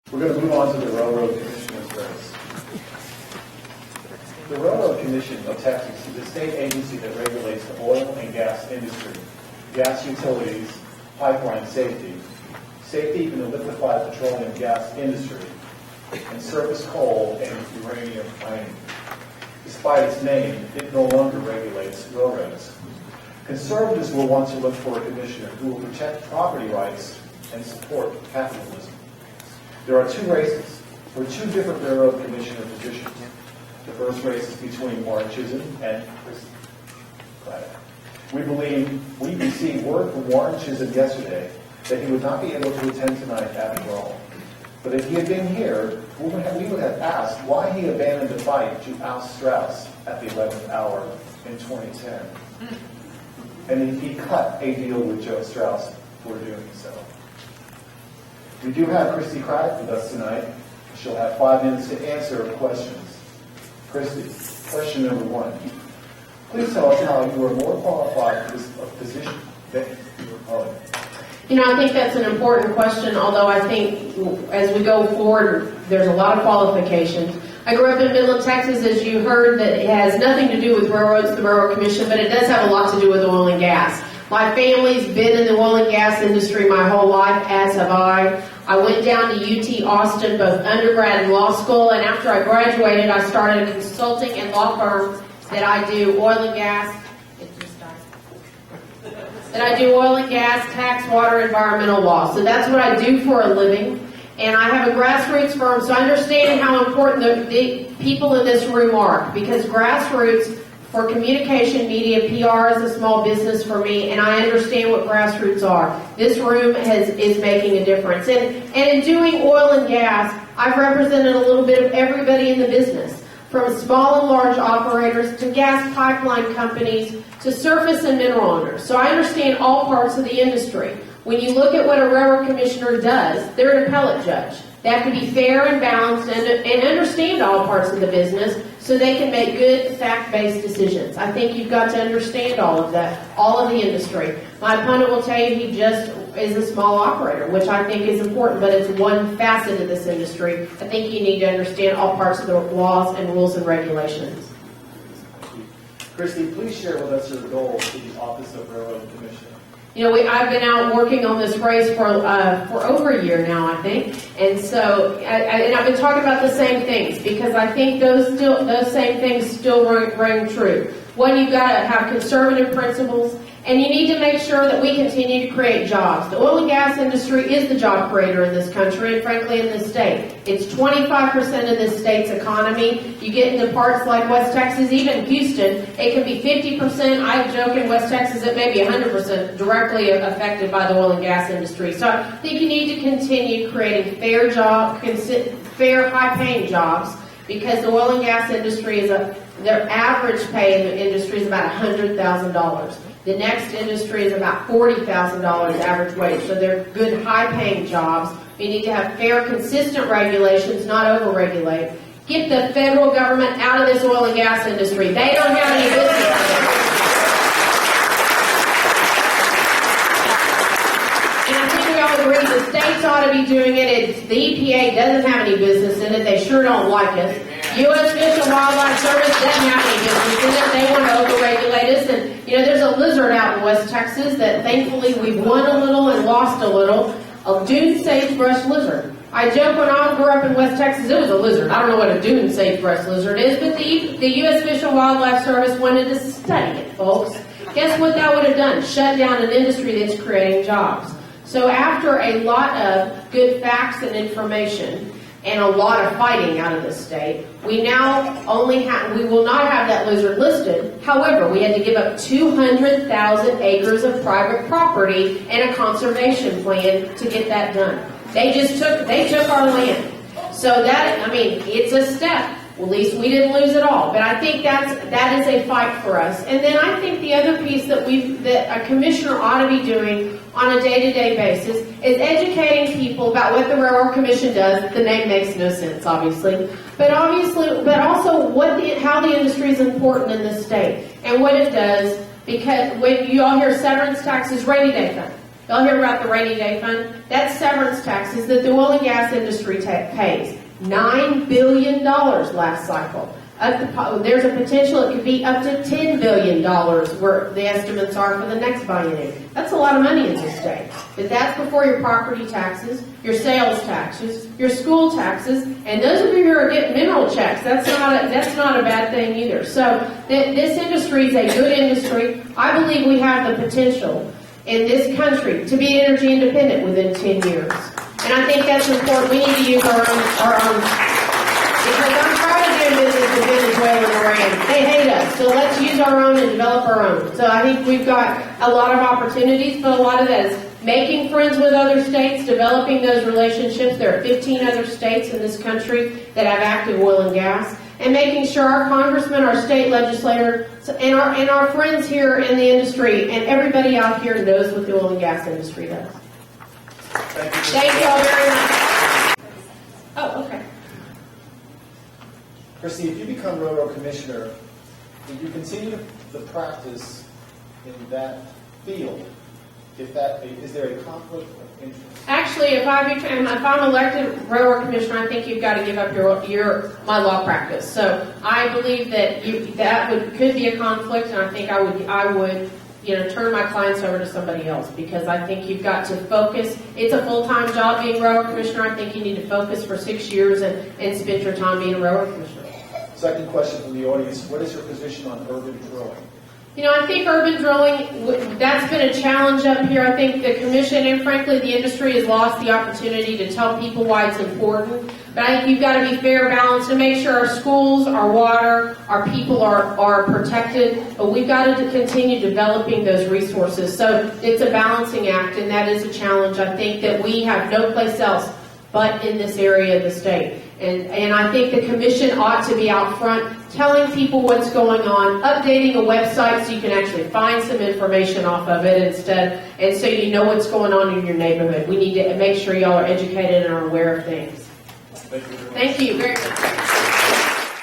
We're going to move on to the Railroad Commissioner's race. The Railroad Commission of Texas is a state agency that regulates the oil and gas industry, gas utilities, pipeline safety, safety in the liquefied petroleum gas industry, and surface coal and uranium mining. Despite its name, it no longer regulates railroads. Conservatives will want to look for a commissioner who will protect property rights and support capitalism. There are two races for two different railroad commissioner positions. The first race is between Warren Chisum and Christi Craddick. We received word from Warren Chisum yesterday that he would not be able to attend tonight after all. But if he had been here, we would have asked why he abandoned the fight to oust Strauss at the 11th hour in 2010. And he cut a deal with Joe Strauss for doing so. We do have Christi Craddick with us tonight. She'll have 5 minutes to answer questions. Christi, question number 1. Please tell us how you are more qualified for this position than your opponent. I think that's an important question, although I think as we go forward, there's a lot of qualifications. I grew up in Midland, Texas, as you heard, that it has nothing to do with railroads, the Railroad Commission, but it does have a lot to do with oil and gas. My family's been in the oil and gas industry my whole life, as have I. I went down to UT Austin, both undergrad and law school, and after I graduated, I started a consulting and law firm that I do oil and gas. Oil and gas, tax, water, environmental law. So that's what I do for a living. And I have a grassroots firm, so I understand how important the people in this room are, because grassroots for communication, media, PR is a small business for me, and I understand what grassroots are. This room is making a difference. And in doing oil and gas, I've represented a little bit of everybody in the business, from small and large operators to gas pipeline companies to surface and mineral owners. So I understand all parts of the industry. When you look at what a railroad commissioner does, they're an appellate judge. They have to be fair and balanced and understand all parts of the business so they can make good, fact-based decisions. I think you've got to understand all of that, all of the industry. My opponent will tell you he just is a small operator, which I think is important, but it's one facet of this industry. I think you need to understand all parts of the laws and rules and regulations. Christi, please share with us your goals for the Office of Railroad Commissioner. I've been out working on this race for over a year now, I think, and so I've been talking about the same things because I think those same things still ring true. One, you've got to have conservative principles, and you need to make sure that we continue to create jobs. The oil and gas industry is the job creator in this country, and frankly in this state. It's 25% of this state's economy. You get into parts like West Texas, even Houston, it can be 50%. I joke in West Texas it may be 100% directly affected by the oil and gas industry. So I think you need to continue creating fair high-paying jobs, because the oil and gas industry their average pay in the industry is about $100,000. The next industry is about $40,000 average wage. So they're good, high-paying jobs. We need to have fair, consistent regulations, not over-regulate. Get the federal government out of this oil and gas industry. They don't have any business in it. And I think we all agree the states ought to be doing it. The EPA doesn't have any business in it. They sure don't like us. U.S. Fish and Wildlife Service doesn't have any business in it. They want to over-regulate us. And, there's a lizard out in West Texas that thankfully we've won a little and lost a little. A dune sagebrush lizard. I joke when I grew up in West Texas, it was a lizard. I don't know what a dune sagebrush lizard is, but the U.S. Fish and Wildlife Service wanted to study it, folks. Guess what that would have done? Shut down an industry that's creating jobs. So after a lot of good facts and information, and a lot of fighting out of the state, we now we will not have that lizard listed. However, we had to give up 200,000 acres of private property and a conservation plan to get that done. They took our land. So it's a step. Well, at least we didn't lose it all. But I think that is a fight for us. And then I think the other piece that a commissioner ought to be doing on a day-to-day basis is educating people about what the Railroad Commission does. The name makes no sense, obviously. But also how the industry is important in this state and what it does. Because when you all hear severance taxes, rainy day fund. Y'all hear about the rainy day fund? That's severance taxes that the oil and gas industry pays. $9 billion last cycle. There's a potential it could be up to $10 billion where the estimates are for the next biennium. That's a lot of money in this state. But that's before your property taxes, your sales taxes, your school taxes, and those of you who are getting mineral checks, that's not a bad thing either. So this industry is a good industry. I believe we have the potential in this country to be energy independent within 10 years. And I think that's important. We need to use our own because I'm tired of doing business with Venezuela and Iran. They hate us, so let's use our own and develop our own. So I think we've got a lot of opportunities, but a lot of that is making friends with other states, developing those relationships. There are 15 other states in this country that have active oil and gas, and making sure our congressmen, our state legislators, and our friends here in the industry, and everybody out here knows what the oil and gas industry does. Thank you all very much. Oh, okay. Christi, if you become railroad commissioner, will you continue the practice in that field? Is there a conflict of interest? Actually, if I'm elected railroad commissioner, I think you've got to give up my law practice. So I believe that could be a conflict, and I think I would turn my clients over to somebody else, because I think you've got to focus. It's a full-time job being railroad commissioner. I think you need to focus for 6 years and spend your time being a railroad commissioner. Second question from the audience: what is your position on urban drilling? I think urban drilling, that's been a challenge up here. I think the commission and frankly the industry has lost the opportunity to tell people why it's important. But I think you've got to be fair, balanced, and make sure our schools, our water, our people are protected. But we've got to continue developing those resources. So it's a balancing act, and that is a challenge. I think that we have no place else but in this area of the state. And I think the commission ought to be out front telling people what's going on, updating a website so you can actually find some information off of it and so you know what's going on in your neighborhood. We need to make sure y'all are educated and are aware of things. Thank you very much. Thank you very much.